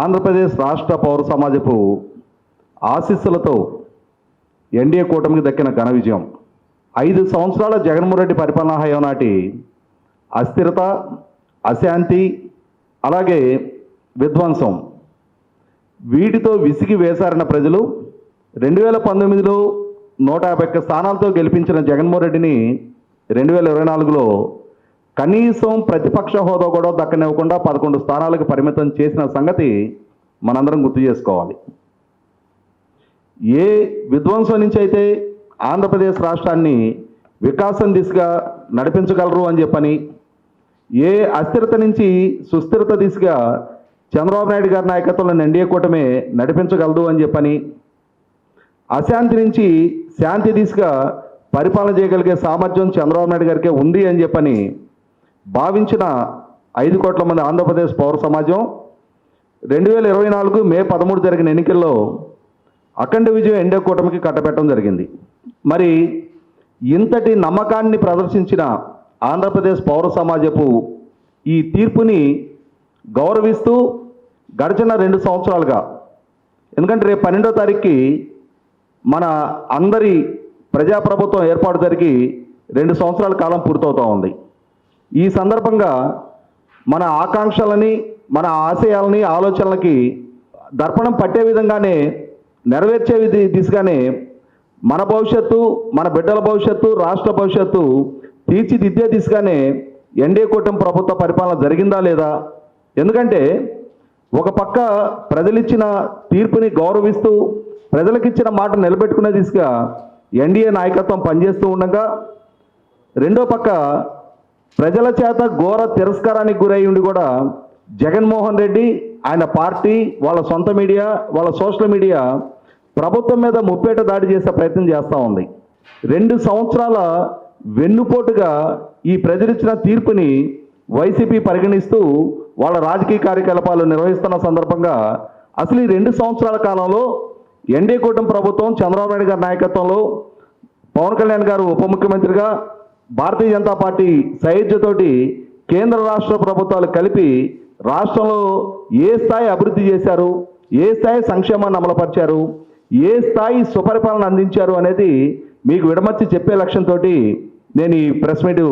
ఆంధ్రప్రదేశ్ రాష్ట్ర పౌర సమాజపు ఆశీస్సులతో ఎన్డీఏ కూటమికి దక్కిన ఘన విజయం. 5 సంవత్సరాల జగన్మోహన్ రెడ్డి పరిపాలనా హయాం నాటి అస్థిరత, అశాంతి, అలాగే విధ్వంసం, వీటితో విసిగి వేసారిన ప్రజలు 2019లో 151 స్థానాలతో గెలిపించిన జగన్మోహన్ రెడ్డిని 2024లో కనీసం ప్రతిపక్ష హోదా కూడా దక్కనివ్వకుండా 11 స్థానాలకు పరిమితం చేసిన సంగతి మనందరం గుర్తు చేసుకోవాలి. ఏ విధ్వంసం నుంచి అయితే ఆంధ్రప్రదేశ్ రాష్ట్రాన్ని వికాసం దిశగా నడిపించగలరు అని చెప్పని, ఏ అస్థిరత నుంచి సుస్థిరత దిశగా చంద్రబాబు నాయుడు గారి నాయకత్వంలో ఎన్డీఏ కూటమి నడిపించగలదు అని చెప్పని, అశాంతి నుంచి శాంతి దిశగా పరిపాలన చేయగలిగే సామర్థ్యం చంద్రబాబు నాయుడు గారికే ఉంది అని చెప్పని భావించిన 5 కోట్ల మంది ఆంధ్రప్రదేశ్ పౌర సమాజం 2024 మే 13 జరిగిన ఎన్నికల్లో అఖండ విజయం ఎన్డీఏ కూటమికి కట్టబెట్టడం జరిగింది. మరి ఇంతటి నమ్మకాన్ని ప్రదర్శించిన ఆంధ్రప్రదేశ్ పౌర సమాజపు ఈ తీర్పుని గౌరవిస్తూ గడిచిన 2 సంవత్సరాలుగా, ఎందుకంటే రేపు 12వ తారీఖుకి మన అందరి ప్రజాప్రభుత్వం ఏర్పాటు జరిగి 2 సంవత్సరాల కాలం పూర్తవుతూ ఉంది. ఈ సందర్భంగా మన ఆకాంక్షలని, మన ఆశయాలని, ఆలోచనలకి దర్పణం పట్టే విధంగానే, నెరవేర్చే దిశగానే మన భవిష్యత్తు, మన బిడ్డల భవిష్యత్తు, రాష్ట్ర భవిష్యత్తు తీర్చిదిద్దే దిశగానే ఎన్డీఏ కూటమి ప్రభుత్వ పరిపాలన జరిగిందా లేదా? ఎందుకంటే ఒక పక్క ప్రజలిచ్చిన తీర్పుని గౌరవిస్తూ ప్రజలకిచ్చిన మాట నిలబెట్టుకునే దిశగా ఎన్డీఏ నాయకత్వం పనిచేస్తూ ఉండగా, రెండో పక్క ప్రజల చేత ఘోర తిరస్కారానికి గురై ఉండి కూడా జగన్మోహన్ రెడ్డి, ఆయన పార్టీ, వాళ్ళ సొంత మీడియా, వాళ్ళ సోషల్ మీడియా ప్రభుత్వం మీద ముప్పేట దాడి చేసే ప్రయత్నం చేస్తూ ఉంది. 2 సంవత్సరాల వెన్నుపోటుగా ఈ ప్రజలిచ్చిన తీర్పుని వైసీపీ పరిగణిస్తూ వాళ్ళ రాజకీయ కార్యకలాపాలు నిర్వహిస్తున్న సందర్భంగా అసలు ఈ 2 సంవత్సరాల కాలంలో ఎన్డీఏ కూటమి ప్రభుత్వం చంద్రబాబు నాయుడు గారి నాయకత్వంలో పవన్ కళ్యాణ్ గారు ఉప ముఖ్యమంత్రిగా, భారతీయ జనతా పార్టీ సైద్యతోటి కేంద్ర రాష్ట్ర ప్రభుత్వాలు కలిపి రాష్ట్రంలో ఏ స్థాయి అభివృద్ధి చేశారు, ఏ స్థాయి సంక్షేమాన్ని అమలుపరిచారు, ఏ స్థాయి సుపరిపాలన అందించారు అనేది మీకు విడమర్చి చెప్పే లక్ష్యంతో నేను ఈ ప్రెస్ మీట్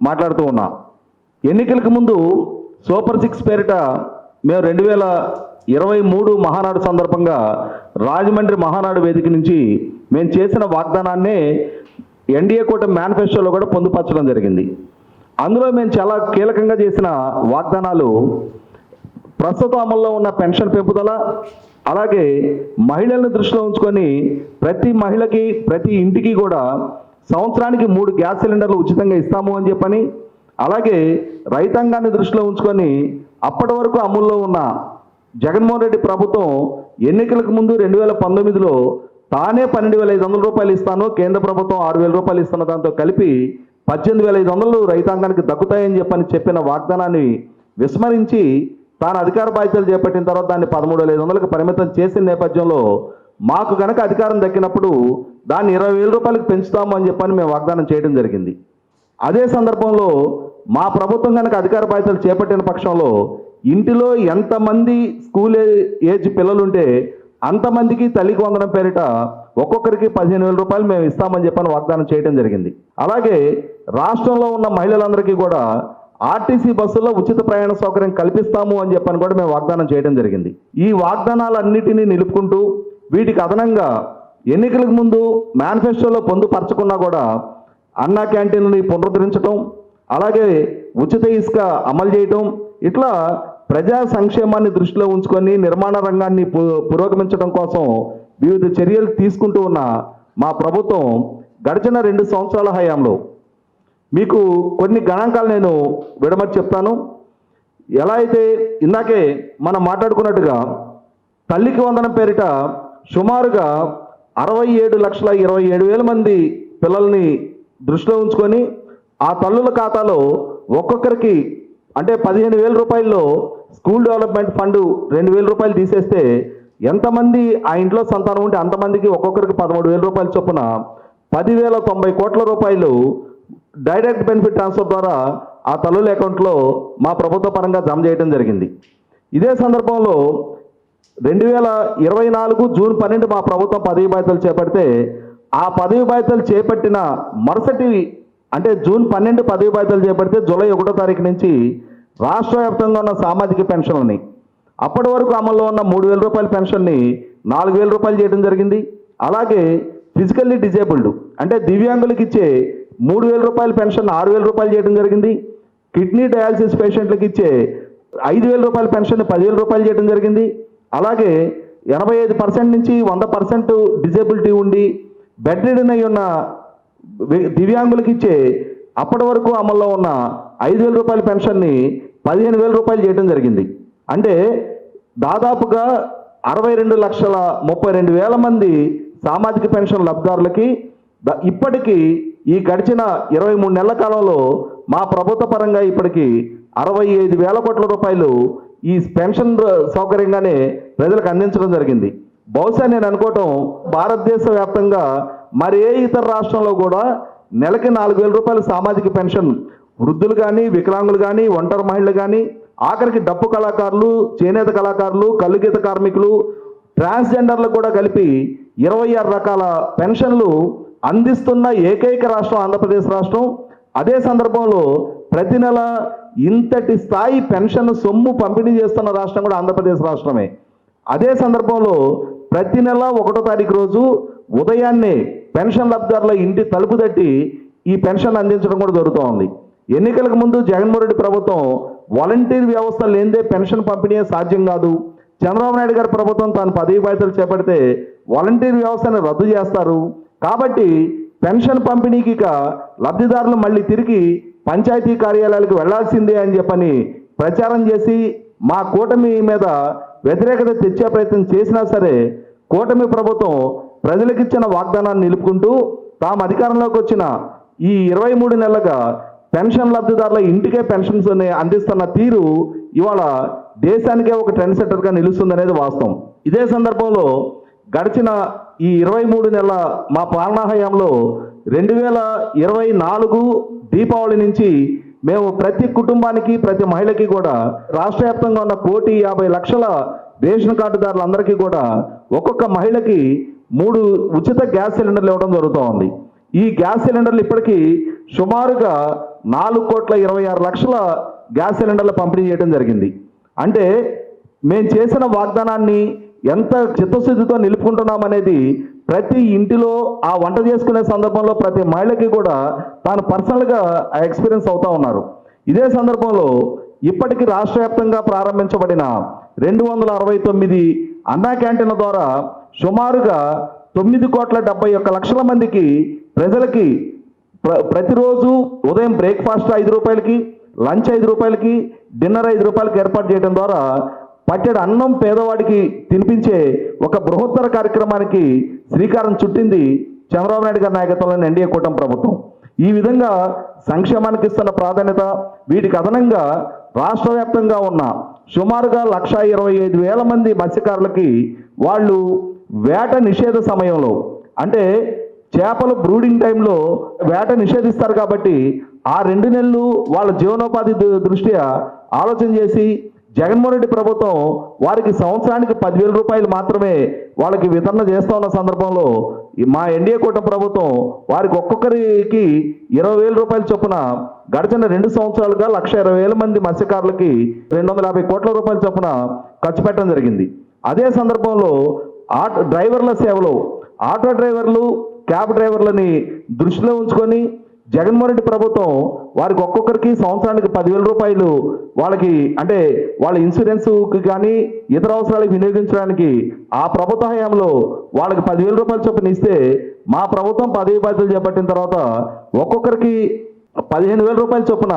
మాట్లాడుతూ ఉన్నా. ఎన్నికలకు ముందు సూపర్ 6 పేరిట మేము 2023 మహానాడు సందర్భంగా రాజమండ్రి మహానాడు వేదిక నుంచి మేము చేసిన వాగ్దానాన్నే ఎన్డీఏ కూటమి మేనిఫెస్టోలో కూడా పొందుపరచడం జరిగింది. అందులో మేము చాలా కీలకంగా చేసిన వాగ్దానాలు ప్రస్తుతం అమల్లో ఉన్న పెన్షన్ పెంపుదల, అలాగే మహిళలను దృష్టిలో ఉంచుకొని ప్రతి మహిళకి, ప్రతి ఇంటికి కూడా సంవత్సరానికి 3 గ్యాస్ సిలిండర్లు ఉచితంగా ఇస్తాము అని చెప్పని, అలాగే రైతాంగాన్ని దృష్టిలో ఉంచుకొని అప్పటి వరకు అమల్లో ఉన్న జగన్మోహన్ రెడ్డి ప్రభుత్వం ఎన్నికలకు ముందు 2019లో తానే 12,500 రూపాయలు ఇస్తాను, కేంద్ర ప్రభుత్వం 6,000 రూపాయలు ఇస్తున్న దాంతో కలిపి 18,500 రైతాంగానికి దక్కుతాయని చెప్పిన వాగ్దానాన్ని విస్మరించి తాను అధికార బాధ్యతలు చేపట్టిన తర్వాత దాన్ని 13,500కు పరిమితం చేసిన నేపథ్యంలో మాకు కనుక అధికారం దక్కినప్పుడు దాన్ని 20,000 రూపాయలకు పెంచుతాము అని చెప్పని మేము వాగ్దానం చేయడం జరిగింది. అదే సందర్భంలో మా ప్రభుత్వం కనుక అధికార బాధ్యతలు చేపట్టిన పక్షంలో ఇంటిలో ఎంతమంది స్కూల్ ఏజ్ పిల్లలుంటే అంతమందికి తల్లికి వందనం పేరిట ఒక్కొక్కరికి 15,000 రూపాయలు మేము ఇస్తామని చెప్పని వాగ్దానం చేయడం జరిగింది. అలాగే రాష్ట్రంలో ఉన్న మహిళలందరికీ కూడా ఆర్టీసీ బస్సుల్లో ఉచిత ప్రయాణ సౌకర్యం కల్పిస్తాము అని చెప్పని కూడా మేము వాగ్దానం చేయడం జరిగింది. ఈ వాగ్దానాలన్నిటినీ నిలుపుకుంటూ వీటికి అదనంగా ఎన్నికలకు ముందు మేనిఫెస్టోలో పొందుపరచకున్నా కూడా అన్నా క్యాంటీన్ని పునరుద్ధరించడం, అలాగే ఉచిత ఇసుక అమలు చేయటం, ఇట్లా ప్రజా సంక్షేమాన్ని దృష్టిలో ఉంచుకొని నిర్మాణ రంగాన్ని పురోగమించడం కోసం వివిధ చర్యలు తీసుకుంటూ ఉన్న మా ప్రభుత్వం గడిచిన 2 సంవత్సరాల హయాంలో మీకు కొన్ని గణాంకాలు నేను విడమర్చి చెప్తాను. ఎలా అయితే ఇందాకే మనం మాట్లాడుకున్నట్టుగా తల్లికి వందనం పేరిట సుమారుగా 67,27,000 మంది పిల్లల్ని దృష్టిలో ఉంచుకొని ఆ తల్లుల ఖాతాలో ఒక్కొక్కరికి అంటే 15,000 రూపాయల్లో స్కూల్ డెవలప్మెంట్ ఫండ్ 2,000 రూపాయలు తీసేస్తే ఎంతమంది ఆ ఇంట్లో సంతానం ఉంటే అంతమందికి ఒక్కొక్కరికి 13,000 రూపాయల చొప్పున 10,090 కోట్ల రూపాయలు డైరెక్ట్ బెనిఫిట్ ట్రాన్స్ఫర్ ద్వారా ఆ తల్లుల అకౌంట్లో మా ప్రభుత్వ పరంగా జమ చేయడం జరిగింది. ఇదే సందర్భంలో 2024 జూన్ 12 మా ప్రభుత్వం పదవి బాధ్యతలు చేపడితే ఆ పదవి బాధ్యతలు చేపట్టిన మరుసటి అంటే జూన్ 12 పదవి బాధ్యతలు చేపడితే జూలై 1వ తారీఖు నుంచి రాష్ట్ర వ్యాప్తంగా ఉన్న సామాజిక పెన్షన్లని అప్పటి వరకు అమల్లో ఉన్న 3,000 రూపాయల పెన్షన్ని 4,000 రూపాయలు చేయడం జరిగింది. అలాగే ఫిజికల్లీ డిజేబుల్డ్ అంటే దివ్యాంగులకు ఇచ్చే 3,000 రూపాయల పెన్షన్ 6,000 రూపాయలు చేయడం జరిగింది. కిడ్నీ డయాలసిస్ పేషెంట్లకు ఇచ్చే 5,000 రూపాయల పెన్షన్ 10,000 రూపాయలు చేయడం జరిగింది. అలాగే 85% నుంచి 100% డిజేబిలిటీ ఉండి బెడ్ రిడన్ అయి ఉన్న దివ్యాంగులకు ఇచ్చే అప్పటి వరకు అమల్లో ఉన్న 5,000 రూపాయల పెన్షన్ని 15,000 రూపాయలు చేయడం జరిగింది. అంటే దాదాపుగా 62,32,000 మంది సామాజిక పెన్షన్ లబ్ధిదారులకి ఇప్పటికీ ఈ గడిచిన 23 నెలల కాలంలో మా ప్రభుత్వ పరంగా ఇప్పటికీ 65,000 కోట్ల రూపాయలు ఈ పెన్షన్ సౌకర్యంగానే ప్రజలకు అందించడం జరిగింది. బహుశా నేను అనుకోవటం భారతదేశ వ్యాప్తంగా మరి ఏ ఇతర రాష్ట్రంలో కూడా నెలకి 4,000 రూపాయల సామాజిక పెన్షన్ వృద్ధులు కానీ వికలాంగులు కానీ ఒంటరి మహిళలు కానీ ఆఖరికి డప్పు కళాకారులు చేనేత కళాకారులు కల్లుగీత కార్మికులు ట్రాన్స్జెండర్లకు కూడా కలిపి 26 రకాల పెన్షన్లు అందిస్తున్న ఏకైక రాష్ట్రం ఆంధ్రప్రదేశ్ రాష్ట్రం. అదే సందర్భంలో ప్రతి నెల ఇంతటి స్థాయి పెన్షన్ సొమ్ము పంపిణీ చేస్తున్న రాష్ట్రం కూడా ఆంధ్రప్రదేశ్ రాష్ట్రమే. అదే సందర్భంలో ప్రతి నెల 1వ తారీఖు రోజు ఉదయాన్నే పెన్షన్ లబ్ధిదారుల ఇంటి తలుపు తట్టి ఈ పెన్షన్ అందించడం కూడా జరుగుతూ ఉంది. ఎన్నికలకు ముందు జగన్మోహన్ రెడ్డి ప్రభుత్వం వాలంటీర్ వ్యవస్థ లేనిదే పెన్షన్ పంపిణీ సాధ్యం కాదు, చంద్రబాబు నాయుడు గారి ప్రభుత్వం తాను పదవి బాధ్యతలు చేపడితే వాలంటీర్ వ్యవస్థను రద్దు చేస్తారు కాబట్టి పెన్షన్ పంపిణీకి ఇక లబ్ధిదారులు మళ్ళీ తిరిగి పంచాయతీ కార్యాలయాలకు వెళ్లాల్సిందే అని చెప్పని ప్రచారం చేసి మా కూటమి మీద వ్యతిరేకత తెచ్చే ప్రయత్నం చేసినా సరే కూటమి ప్రభుత్వం ప్రజలకిచ్చిన వాగ్దానాన్ని నిలుపుకుంటూ తాము అధికారంలోకి వచ్చిన ఈ 23 నెలలుగా పెన్షన్ లబ్ధిదారుల ఇంటికే పెన్షన్స్ అందిస్తున్న తీరు ఇవాళ దేశానికే ఒక ట్రెండ్ సెట్టర్గా నిలుస్తుందనేది వాస్తవం. ఇదే సందర్భంలో గడిచిన ఈ 23 నెలల మా పాలనా హయాంలో 2024 దీపావళి నుంచి మేము ప్రతి కుటుంబానికి ప్రతి మహిళకి కూడా రాష్ట్ర వ్యాప్తంగా ఉన్న 1,50,00,000 రేషన్ కార్డుదారులందరికీ కూడా ఒక్కొక్క మహిళకి 3 ఉచిత గ్యాస్ సిలిండర్లు ఇవ్వడం జరుగుతూ ఉంది. ఈ గ్యాస్ సిలిండర్లు ఇప్పటికీ సుమారుగా 4,26,00,000 గ్యాస్ సిలిండర్లు పంపిణీ చేయడం జరిగింది. అంటే మేము చేసిన వాగ్దానాన్ని ఎంత చిత్తశుద్ధితో నిలుపుకుంటున్నామనేది ప్రతి ఇంటిలో ఆ వంట చేసుకునే సందర్భంలో ప్రతి మహిళకి కూడా తాను పర్సనల్గా ఎక్స్పీరియన్స్ అవుతా ఉన్నారు. ఇదే సందర్భంలో ఇప్పటికీ రాష్ట్ర వ్యాప్తంగా ప్రారంభించబడిన 269 అన్నా క్యాంటీన్ల ద్వారా సుమారుగా 9,71,00,000 మందికి ప్రజలకి ప్రతిరోజు ఉదయం బ్రేక్ఫాస్ట్ 5 రూపాయలకి, లంచ్ 5 రూపాయలకి, డిన్నర్ 5 రూపాయలకి ఏర్పాటు చేయడం ద్వారా పట్టెడు అన్నం పేదవాడికి తినిపించే ఒక బృహత్తర కార్యక్రమానికి శ్రీకారం చుట్టింది చంద్రబాబు నాయుడు గారి నాయకత్వంలోని ఎన్డీఏ కూటమి ప్రభుత్వం. ఈ విధంగా సంక్షేమానికి ఇస్తున్న ప్రాధాన్యత వీటికి అదనంగా రాష్ట్ర వ్యాప్తంగా ఉన్న సుమారుగా 1,25,000 మంది మత్స్యకారులకి వాళ్ళు వేట నిషేధ సమయంలో అంటే చేపలు బ్రూడింగ్ టైంలో వేట నిషేధిస్తారు కాబట్టి ఆ 2 నెలలు వాళ్ళ జీవనోపాధి దృష్ట్యా ఆలోచన చేసి జగన్మోహన్ రెడ్డి ప్రభుత్వం వారికి సంవత్సరానికి 10,000 రూపాయలు మాత్రమే వాళ్ళకి వితరణ చేస్తూ ఉన్న సందర్భంలో మా ఎన్డీఏ కూటమి ప్రభుత్వం వారికి ఒక్కొక్కరికి 20,000 రూపాయల చొప్పున గడిచిన 2 సంవత్సరాలుగా 1,20,000 మంది మత్స్యకారులకి 250 కోట్ల రూపాయల చొప్పున ఖర్చు పెట్టడం జరిగింది. అదే సందర్భంలో డ్రైవర్ల సేవలో ఆటో డ్రైవర్లు క్యాబ్ డ్రైవర్లని దృష్టిలో ఉంచుకొని జగన్మోహన్ రెడ్డి ప్రభుత్వం వారికి ఒక్కొక్కరికి సంవత్సరానికి 10,000 రూపాయలు వాళ్ళకి అంటే వాళ్ళ ఇన్సూరెన్స్కి కానీ ఇతర అవసరాలకు వినియోగించడానికి ఆ ప్రభుత్వ హయాంలో వాళ్ళకి 10,000 రూపాయల చొప్పున ఇస్తే మా ప్రభుత్వం పదవి బాధ్యతలు చేపట్టిన తర్వాత ఒక్కొక్కరికి 15,000 రూపాయల చొప్పున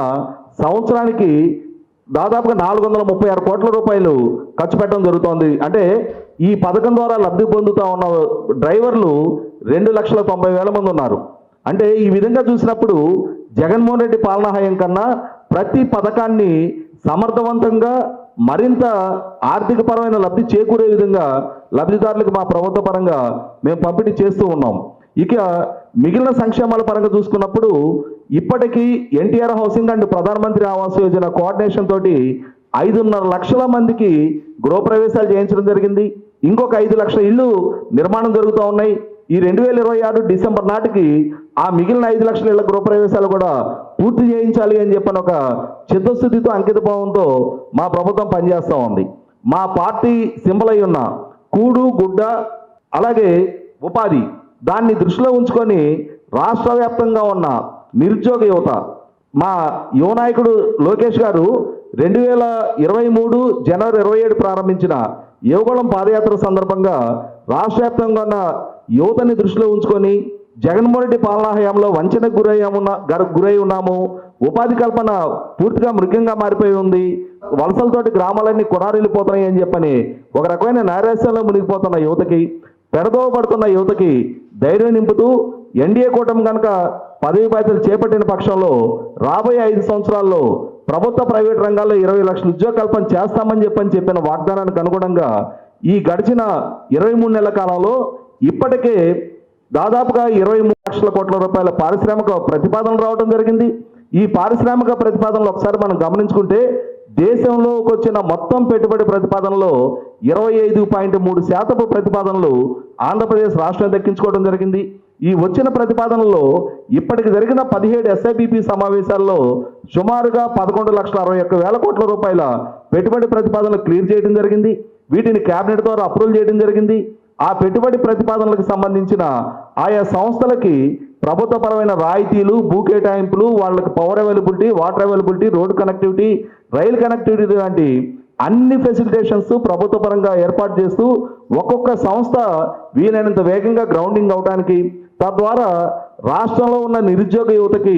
సంవత్సరానికి దాదాపుగా 436 కోట్ల రూపాయలు ఖర్చు పెట్టడం జరుగుతోంది. అంటే ఈ పథకం ద్వారా లబ్ధి పొందుతూ ఉన్న డ్రైవర్లు 2,90,000 మంది ఉన్నారు. అంటే ఈ విధంగా చూసినప్పుడు జగన్మోహన్ రెడ్డి పాలనా హయం కన్నా ప్రతి పథకాన్ని సమర్థవంతంగా మరింత ఆర్థికపరమైన లబ్ధి చేకూరే విధంగా లబ్ధిదారులకు మా ప్రభుత్వ పరంగా మేము పంపిణీ చేస్తూ ఉన్నాం. ఇక మిగిలిన సంక్షేమాల పరంగా చూసుకున్నప్పుడు ఇప్పటికీ ఎన్టీఆర్ హౌసింగ్ అండ్ ప్రధానమంత్రి ఆవాస్ యోజన కోఆర్డినేషన్ తోటి 5.5 లక్షల మందికి గృహప్రవేశాలు చేయించడం జరిగింది. ఇంకొక 5 లక్షల ఇళ్ళు నిర్మాణం జరుగుతూ ఉన్నాయి. ఈ 2026 డిసెంబర్ నాటికి ఆ మిగిలిన 5 లక్షల ఇళ్ల గృహప్రవేశాలు కూడా పూర్తి చేయించాలి అని చెప్పని ఒక చిత్తశుద్ధితో అంకితభావంతో మా ప్రభుత్వం పనిచేస్తూ ఉంది. మా పార్టీ సింబల్ అయి ఉన్న కూడు గుడ్డ అలాగే ఉపాధి దాన్ని దృష్టిలో ఉంచుకొని రాష్ట్ర వ్యాప్తంగా ఉన్న నిరుద్యోగ యువత మా యువ నాయకుడు లోకేష్ గారు 2023 జనవరి 27 ప్రారంభించిన యువగళం పాదయాత్ర సందర్భంగా రాష్ట్ర వ్యాప్తంగా ఉన్న యువతని దృష్టిలో ఉంచుకొని జగన్మోహన్ రెడ్డి పాలనా హయాంలో వంచనకు గురై ఉన్నాము, ఉపాధి కల్పన పూర్తిగా మృగంగా మారిపోయి ఉంది, వలసలతోటి గ్రామాలన్నీ కొనారిల్లిపోతున్నాయి అని చెప్పని ఒక రకమైన నైరాశ్యంలో మునిగిపోతున్న యువతకి, పెడదోవ పడుతున్న యువతకి ధైర్యం నింపుతూ ఎన్డీఏ కూటమి కనుక పదవి బాధ్యతలు చేపట్టిన పక్షంలో రాబోయే 5 సంవత్సరాల్లో ప్రభుత్వ ప్రైవేట్ రంగాల్లో 20 లక్షల ఉద్యోగ కల్పన చేస్తామని చెప్పిన వాగ్దానానికి అనుగుణంగా ఈ గడిచిన 23 నెలల కాలంలో ఇప్పటికే దాదాపుగా 23 లక్షల కోట్ల రూపాయల పారిశ్రామిక ప్రతిపాదనలు రావడం జరిగింది. ఈ పారిశ్రామిక ప్రతిపాదనలు ఒకసారి మనం గమనించుకుంటే దేశంలోకి వచ్చిన మొత్తం పెట్టుబడి ప్రతిపాదనలో 25.3% ప్రతిపాదనలు ఆంధ్రప్రదేశ్ రాష్ట్రం దక్కించుకోవడం జరిగింది. ఈ వచ్చిన ప్రతిపాదనలో ఇప్పటికి జరిగిన 17 ఎస్ఐబిపి సమావేశాల్లో సుమారుగా 11,61,000 కోట్ల రూపాయల పెట్టుబడి ప్రతిపాదనలు క్లియర్ చేయడం జరిగింది. వీటిని కేబినెట్ ద్వారా అప్రూవల్ చేయడం జరిగింది. ఆ పెట్టుబడి ప్రతిపాదనలకు సంబంధించిన ఆయా సంస్థలకి ప్రభుత్వపరమైన రాయితీలు, భూ కేటాయింపులు, వాళ్ళకి power availability, water availability, road connectivity, rail connectivity లాంటి అన్ని ఫెసిలిటేషన్స్ ప్రభుత్వ పరంగా ఏర్పాటు చేస్తూ ఒక్కొక్క సంస్థ వీలైనంత వేగంగా గ్రౌండింగ్ అవడానికి, తద్వారా రాష్ట్రంలో ఉన్న నిరుద్యోగ యువతకి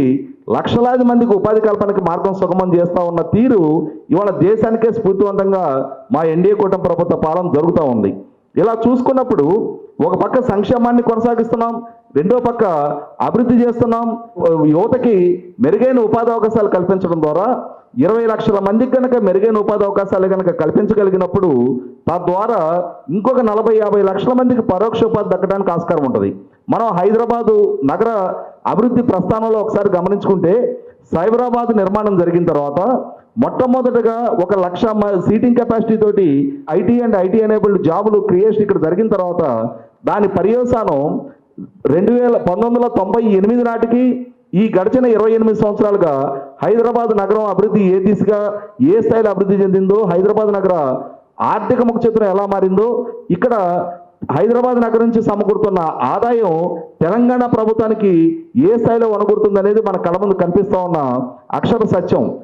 లక్షలాది మందికి ఉపాధి కల్పనకి మార్గం సుగమం చేస్తూ ఉన్న తీరు ఇవాళ దేశానికే స్ఫూర్తివంతంగా మా ఎన్డీఏ కూటమి ప్రభుత్వ పాలన జరుగుతూ ఉంది. ఇలా చూసుకున్నప్పుడు ఒక పక్క సంక్షేమాన్ని కొనసాగిస్తున్నాం, రెండో పక్క అభివృద్ధి చేస్తున్నాం. యువతకి మెరుగైన ఉపాధి అవకాశాలు కల్పించడం ద్వారా 20 లక్షల మందికి కనుక మెరుగైన ఉపాధి అవకాశాలు కనుక కల్పించగలిగినప్పుడు తద్వారా ఇంకొక 40-50 లక్షల మందికి పరోక్ష ఉపాధి దక్కడానికి ఆస్కారం ఉంటుంది. మనం హైదరాబాదు నగర అభివృద్ధి ప్రస్థానంలో ఒకసారి గమనించుకుంటే సైబరాబాద్ నిర్మాణం జరిగిన తర్వాత మొట్టమొదటగా 1,00,000 సీటింగ్ కెపాసిటీ తోటి ఐటీ అండ్ ఐటీ ఎనేబుల్డ్ జాబులు క్రియేషన్ ఇక్కడ జరిగిన తర్వాత దాని పర్యవసానం 1998 నాటికి ఈ గడిచిన 28 సంవత్సరాలుగా హైదరాబాద్ నగరం అభివృద్ధి ఏ దిశగా ఏ స్థాయిలో అభివృద్ధి చెందిందో, హైదరాబాద్ నగర ఆర్థిక ముఖ చిత్రం ఎలా మారిందో, ఇక్కడ హైదరాబాద్ నగరం నుంచి సమకూరుతున్న ఆదాయం తెలంగాణ ప్రభుత్వానికి ఏ స్థాయిలో వనగూరుతుంది అనేది మన కళ్ళ ముందు కనిపిస్తూ ఉన్న అక్షర సత్యం.